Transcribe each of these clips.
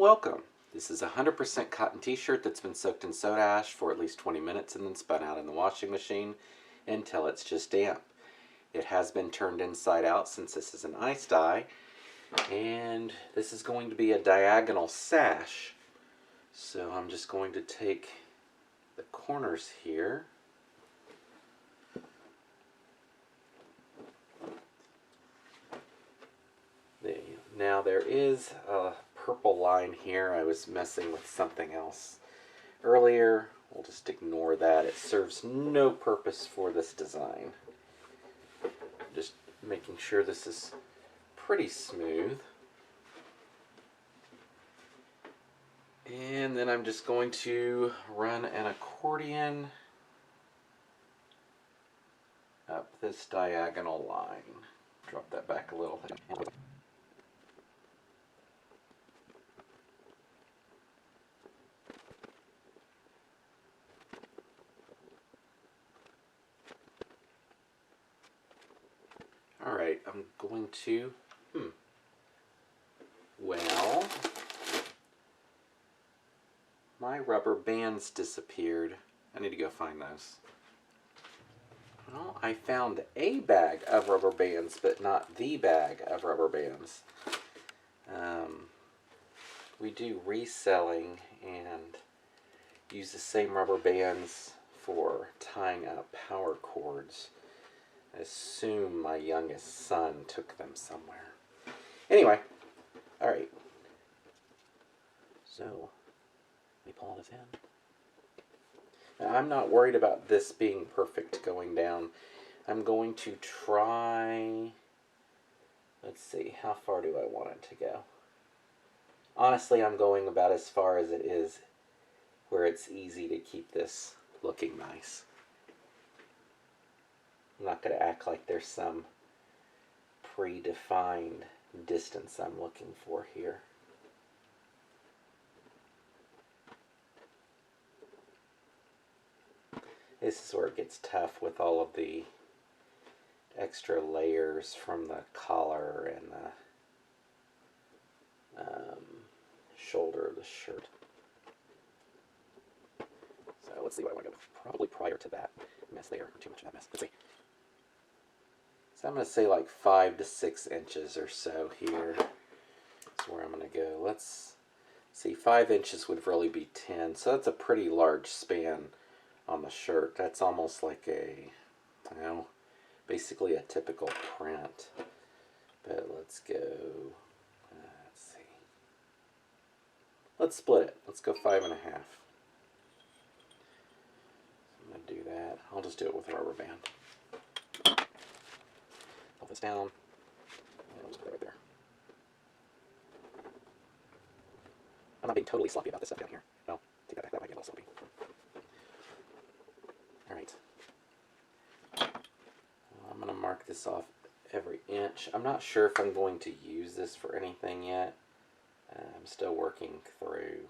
Welcome! This is a 100% cotton t-shirt that's been soaked in soda ash for at least 20 minutes and then spun out in the washing machine until it's just damp. It has been turned inside out since this is an ice dye, and this is going to be a diagonal sash. So I'm just going to take the corners here . Now there is a purple line here. I was messing with something else earlier. We'll just ignore that. It serves no purpose for this design. Just making sure this is pretty smooth. And then I'm just going to run an accordion up this diagonal line. Drop that back a little. Alright, I'm going to, well, my rubber bands disappeared. I need to go find those. Well, I found a bag of rubber bands, but not the bag of rubber bands. We do reselling and use the same rubber bands for tying up power cords. I assume my youngest son took them somewhere. Anyway, alright. So, let me pull this in. Now, I'm not worried about this being perfect going down. I'm going to try, let's see, how far do I want it to go? Honestly, I'm going about as far as it is where it's easy to keep this looking nice. I'm not going to act like there's some predefined distance I'm looking for here. This is where it gets tough with all of the extra layers from the collar and the shoulder of the shirt. So let's see what I want to go. Probably prior to that mess there, or too much of that mess. Let's see. So I'm going to say like 5 to 6 inches or so here. That's where I'm going to go. Let's see, 5 inches would really be 10. So that's a pretty large span on the shirt. That's almost like a, you know, basically a typical print. But let's go, let's see. Let's split it. Let's go 5 1/2. I'm going to do that. I'll just do it with a rubber band. Pull this down. And I'll just put it right there. I'm not being totally sloppy about this stuff down here. No, take that back. That might get a little sloppy. Alright. I'm going to mark this off every inch. I'm not sure if I'm going to use this for anything yet. I'm still working through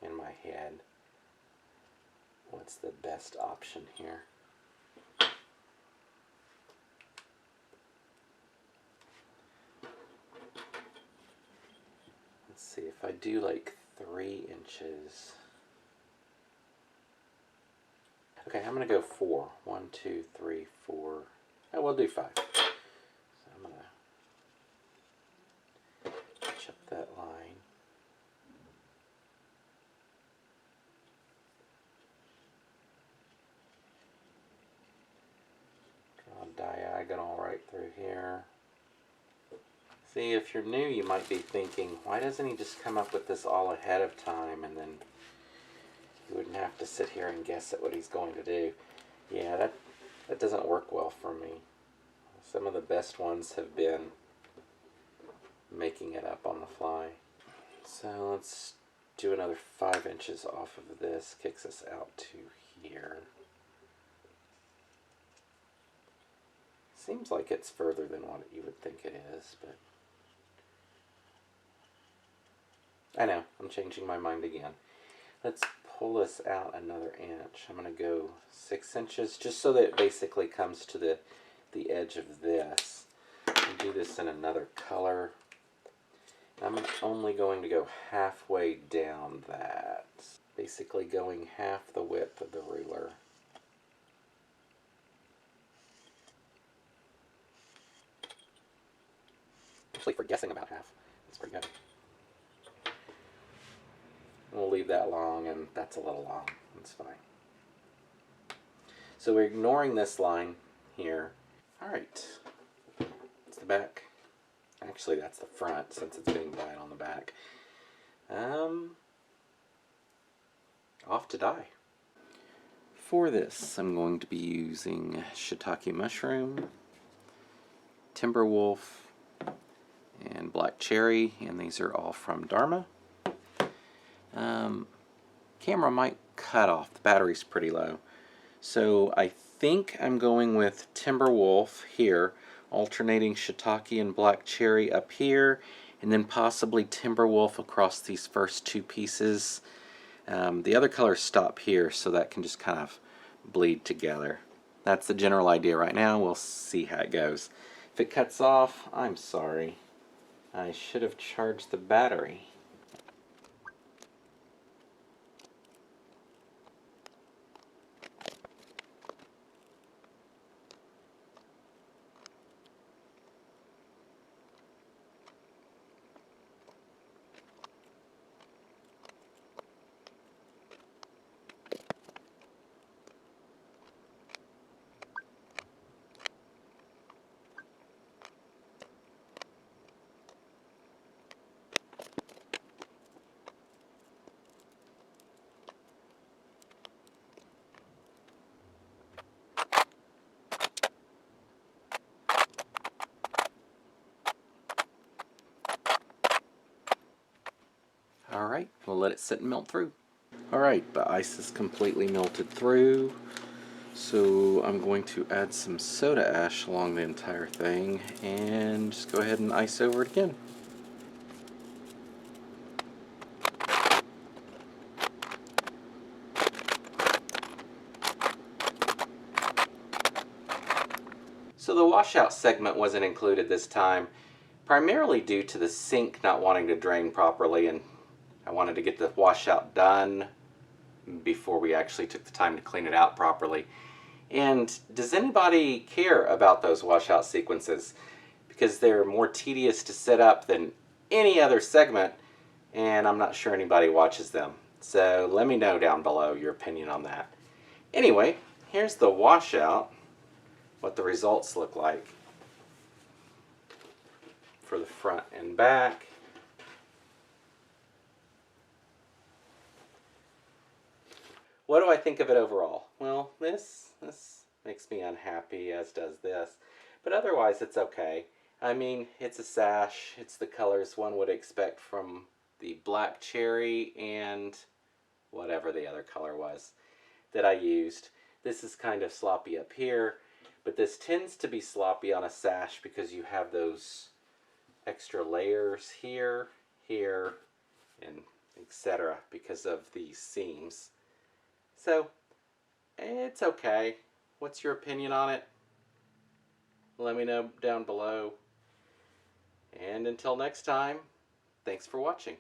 in my head what's the best option here. Let's see, if I do like 3 inches. Okay, I'm going to go 4. 1, 2, 3, 4. Oh, we'll do 5. So I'm going to match up that line. Draw a diagonal right through here. See, if you're new, you might be thinking, why doesn't he just come up with this all ahead of time, and then you wouldn't have to sit here and guess at what he's going to do. Yeah, that doesn't work well for me. Some of the best ones have been making it up on the fly. So let's do another 5 inches off of this. Kicks us out to here. Seems like it's further than what you would think it is, but I know, I'm changing my mind again. Let's pull this out another inch. I'm going to go 6 inches, just so that it basically comes to the edge of this. And do this in another color. I'm only going to go halfway down that. Basically going half the width of the ruler. Actually, for guessing about half, that's pretty good. We'll leave that long, and that's a little long. That's fine. So we're ignoring this line here. All right. It's the back. Actually, that's the front, since it's being dyed on the back. Off to dye. For this, I'm going to be using shiitake mushroom, timber wolf, and black cherry, and these are all from Dharma. Camera might cut off. The battery's pretty low. So I think I'm going with timber wolf here, alternating shiitake and black cherry up here, and then possibly timber wolf across these first two pieces. The other colors stop here, so that can just kind of bleed together. That's the general idea right now. We'll see how it goes. If it cuts off, I'm sorry. I should have charged the battery. Alright, we'll let it sit and melt through. Alright, the ice is completely melted through, so I'm going to add some soda ash along the entire thing and just go ahead and ice over it again. So the washout segment wasn't included this time, primarily due to the sink not wanting to drain properly, and I wanted to get the washout done before we actually took the time to clean it out properly. And does anybody care about those washout sequences? Because they're more tedious to set up than any other segment, and I'm not sure anybody watches them. So let me know down below your opinion on that. Anyway, here's the washout, what the results look like for the front and back. What do I think of it overall? Well, this makes me unhappy, as does this. But otherwise, it's okay. I mean, it's a sash. It's the colors one would expect from the black cherry and whatever the other color was that I used. This is kind of sloppy up here, but this tends to be sloppy on a sash because you have those extra layers here, here, and etc. because of these seams. So, it's okay. What's your opinion on it? Let me know down below. And until next time, thanks for watching.